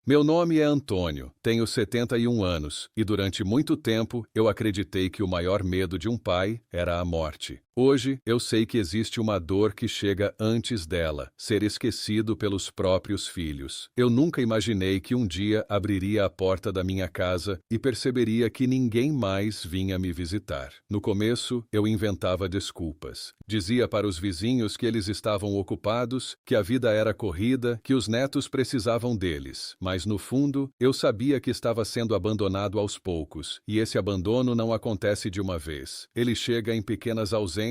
Meu nome é Antônio, tenho 71 anos, e durante muito tempo eu acreditei que o maior medo de um pai era a morte. Hoje, eu sei que existe uma dor que chega antes dela, ser esquecido pelos próprios filhos. Eu nunca imaginei que um dia abriria a porta da minha casa e perceberia que ninguém mais vinha me visitar. No começo, eu inventava desculpas. Dizia para os vizinhos que eles estavam ocupados, que a vida era corrida, que os netos precisavam deles. Mas no fundo, eu sabia que estava sendo abandonado aos poucos, e esse abandono não acontece de uma vez. Ele chega em pequenas ausências,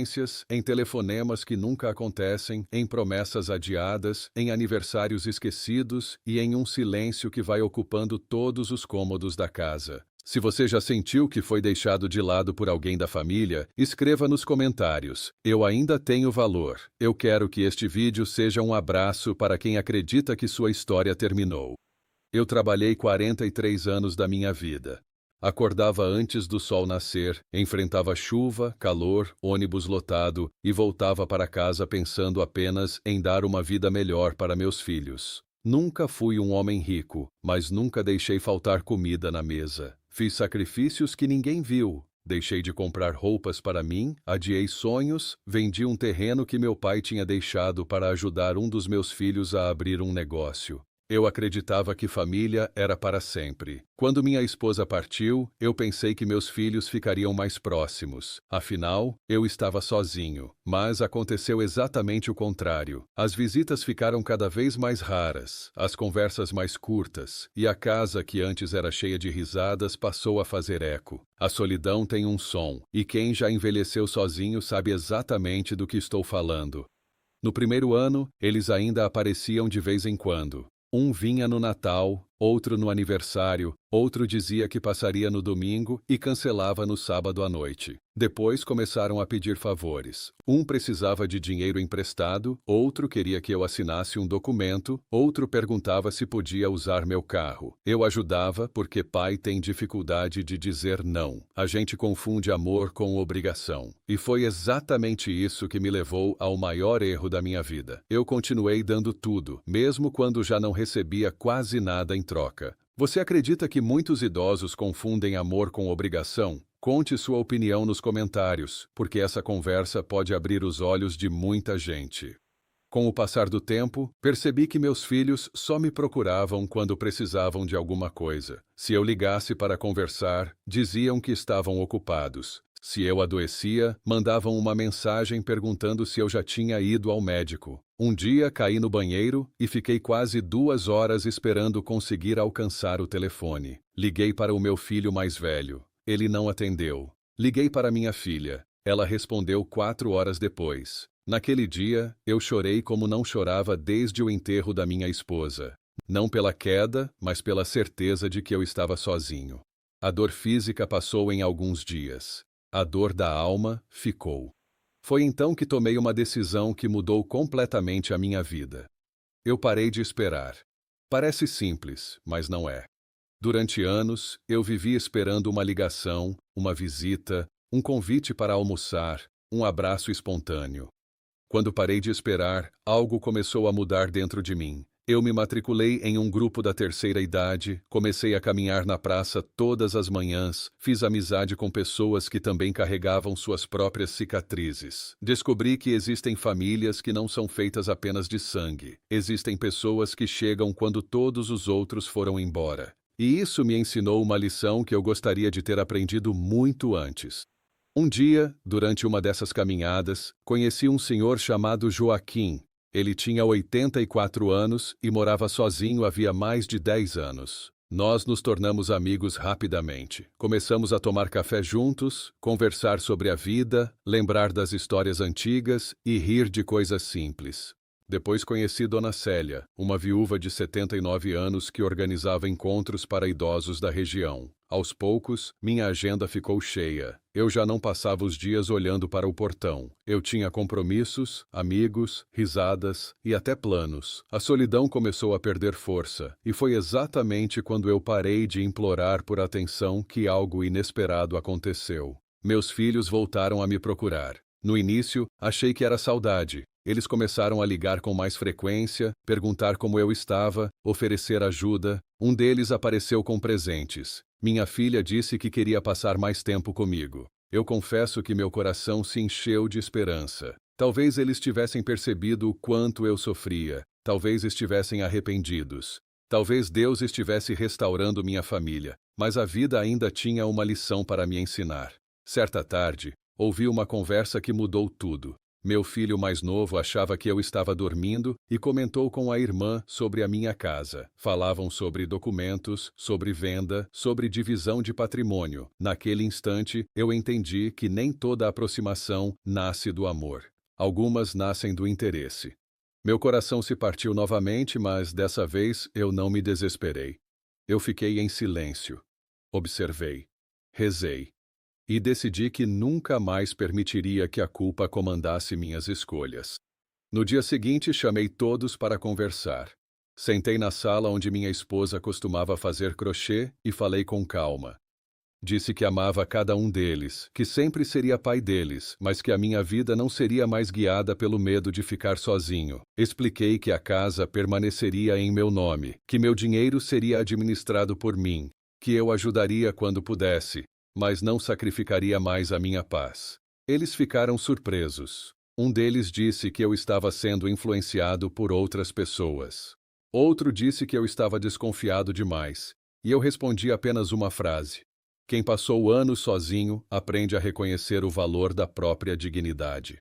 em telefonemas que nunca acontecem, em promessas adiadas, em aniversários esquecidos e em um silêncio que vai ocupando todos os cômodos da casa. Se você já sentiu que foi deixado de lado por alguém da família, escreva nos comentários. Eu ainda tenho valor. Eu quero que este vídeo seja um abraço para quem acredita que sua história terminou. Eu trabalhei 43 anos da minha vida. Acordava antes do sol nascer, enfrentava chuva, calor, ônibus lotado e voltava para casa pensando apenas em dar uma vida melhor para meus filhos. Nunca fui um homem rico, mas nunca deixei faltar comida na mesa. Fiz sacrifícios que ninguém viu. Deixei de comprar roupas para mim, adiei sonhos, vendi um terreno que meu pai tinha deixado para ajudar um dos meus filhos a abrir um negócio. Eu acreditava que família era para sempre. Quando minha esposa partiu, eu pensei que meus filhos ficariam mais próximos. Afinal, eu estava sozinho. Mas aconteceu exatamente o contrário. As visitas ficaram cada vez mais raras, as conversas mais curtas, e a casa que antes era cheia de risadas passou a fazer eco. A solidão tem um som, e quem já envelheceu sozinho sabe exatamente do que estou falando. No primeiro ano, eles ainda apareciam de vez em quando. Um vinha no Natal, outro no aniversário, outro dizia que passaria no domingo e cancelava no sábado à noite. Depois começaram a pedir favores. Um precisava de dinheiro emprestado, outro queria que eu assinasse um documento, outro perguntava se podia usar meu carro. Eu ajudava porque pai tem dificuldade de dizer não. A gente confunde amor com obrigação. E foi exatamente isso que me levou ao maior erro da minha vida. Eu continuei dando tudo, mesmo quando já não recebia quase nada em troca. Você acredita que muitos idosos confundem amor com obrigação? Conte sua opinião nos comentários, porque essa conversa pode abrir os olhos de muita gente. Com o passar do tempo, percebi que meus filhos só me procuravam quando precisavam de alguma coisa. Se eu ligasse para conversar, diziam que estavam ocupados. Se eu adoecia, mandavam uma mensagem perguntando se eu já tinha ido ao médico. Um dia caí no banheiro e fiquei quase 2 horas esperando conseguir alcançar o telefone. Liguei para o meu filho mais velho. Ele não atendeu. Liguei para minha filha. Ela respondeu 4 horas depois. Naquele dia, eu chorei como não chorava desde o enterro da minha esposa. Não pela queda, mas pela certeza de que eu estava sozinho. A dor física passou em alguns dias. A dor da alma ficou. Foi então que tomei uma decisão que mudou completamente a minha vida. Eu parei de esperar. Parece simples, mas não é. Durante anos, eu vivi esperando uma ligação, uma visita, um convite para almoçar, um abraço espontâneo. Quando parei de esperar, algo começou a mudar dentro de mim. Eu me matriculei em um grupo da terceira idade, comecei a caminhar na praça todas as manhãs, fiz amizade com pessoas que também carregavam suas próprias cicatrizes. Descobri que existem famílias que não são feitas apenas de sangue. Existem pessoas que chegam quando todos os outros foram embora. E isso me ensinou uma lição que eu gostaria de ter aprendido muito antes. Um dia, durante uma dessas caminhadas, conheci um senhor chamado Joaquim. Ele tinha 84 anos e morava sozinho havia mais de 10 anos. Nós nos tornamos amigos rapidamente. Começamos a tomar café juntos, conversar sobre a vida, lembrar das histórias antigas e rir de coisas simples. Depois conheci Dona Célia, uma viúva de 79 anos que organizava encontros para idosos da região. Aos poucos, minha agenda ficou cheia. Eu já não passava os dias olhando para o portão. Eu tinha compromissos, amigos, risadas e até planos. A solidão começou a perder força, e foi exatamente quando eu parei de implorar por atenção que algo inesperado aconteceu. Meus filhos voltaram a me procurar. No início, achei que era saudade. Eles começaram a ligar com mais frequência, perguntar como eu estava, oferecer ajuda, Um deles apareceu com presentes. Minha filha disse que queria passar mais tempo comigo. Eu confesso que meu coração se encheu de esperança. Talvez eles tivessem percebido o quanto eu sofria. Talvez estivessem arrependidos. Talvez Deus estivesse restaurando minha família. Mas a vida ainda tinha uma lição para me ensinar. Certa tarde, ouvi uma conversa que mudou tudo. Meu filho mais novo achava que eu estava dormindo e comentou com a irmã sobre a minha casa. Falavam sobre documentos, sobre venda, sobre divisão de patrimônio. Naquele instante, eu entendi que nem toda aproximação nasce do amor. Algumas nascem do interesse. Meu coração se partiu novamente, mas dessa vez eu não me desesperei. Eu fiquei em silêncio. Observei. Rezei. E decidi que nunca mais permitiria que a culpa comandasse minhas escolhas. No dia seguinte, chamei todos para conversar. Sentei na sala onde minha esposa costumava fazer crochê e falei com calma. Disse que amava cada um deles, que sempre seria pai deles, mas que a minha vida não seria mais guiada pelo medo de ficar sozinho. Expliquei que a casa permaneceria em meu nome, que meu dinheiro seria administrado por mim, que eu ajudaria quando pudesse, mas não sacrificaria mais a minha paz. Eles ficaram surpresos. Um deles disse que eu estava sendo influenciado por outras pessoas. Outro disse que eu estava desconfiado demais, e eu respondi apenas uma frase. Quem passou anos sozinho aprende a reconhecer o valor da própria dignidade.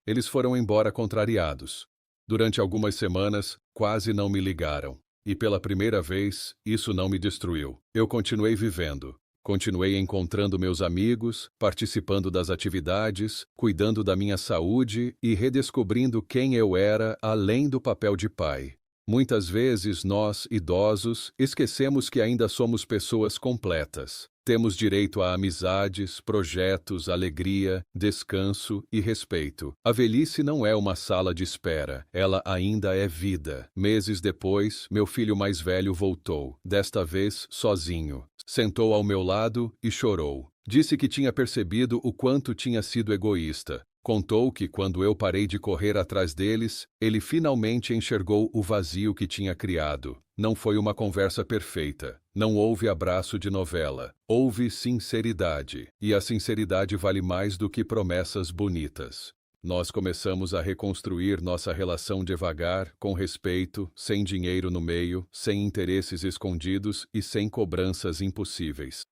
Eles foram embora contrariados. Durante algumas semanas, quase não me ligaram. E pela primeira vez, isso não me destruiu. Eu continuei vivendo. Continuei encontrando meus amigos, participando das atividades, cuidando da minha saúde e redescobrindo quem eu era além do papel de pai. Muitas vezes nós, idosos, esquecemos que ainda somos pessoas completas. Temos direito a amizades, projetos, alegria, descanso e respeito. A velhice não é uma sala de espera, ela ainda é vida. Meses depois, meu filho mais velho voltou, desta vez sozinho. Sentou ao meu lado e chorou. Disse que tinha percebido o quanto tinha sido egoísta. Contou que, quando eu parei de correr atrás deles, ele finalmente enxergou o vazio que tinha criado. Não foi uma conversa perfeita. Não houve abraço de novela. Houve sinceridade. E a sinceridade vale mais do que promessas bonitas. Nós começamos a reconstruir nossa relação devagar, com respeito, sem dinheiro no meio, sem interesses escondidos e sem cobranças impossíveis.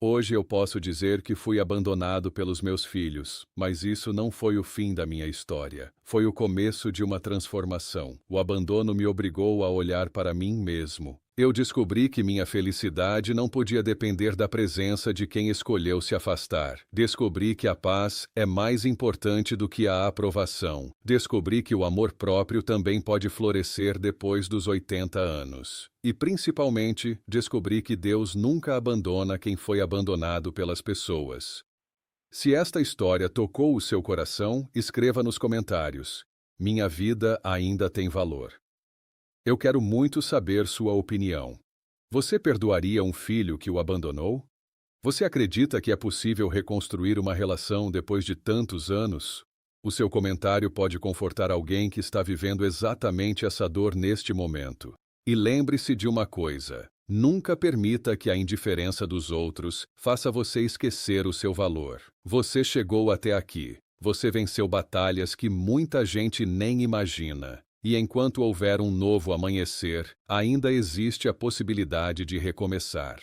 Hoje eu posso dizer que fui abandonado pelos meus filhos, mas isso não foi o fim da minha história. Foi o começo de uma transformação. O abandono me obrigou a olhar para mim mesmo. Eu descobri que minha felicidade não podia depender da presença de quem escolheu se afastar. Descobri que a paz é mais importante do que a aprovação. Descobri que o amor próprio também pode florescer depois dos 80 anos. E, principalmente, descobri que Deus nunca abandona quem foi abandonado pelas pessoas. Se esta história tocou o seu coração, escreva nos comentários. Minha vida ainda tem valor. Eu quero muito saber sua opinião. Você perdoaria um filho que o abandonou? Você acredita que é possível reconstruir uma relação depois de tantos anos? O seu comentário pode confortar alguém que está vivendo exatamente essa dor neste momento. E lembre-se de uma coisa: nunca permita que a indiferença dos outros faça você esquecer o seu valor. Você chegou até aqui. Você venceu batalhas que muita gente nem imagina. E enquanto houver um novo amanhecer, ainda existe a possibilidade de recomeçar.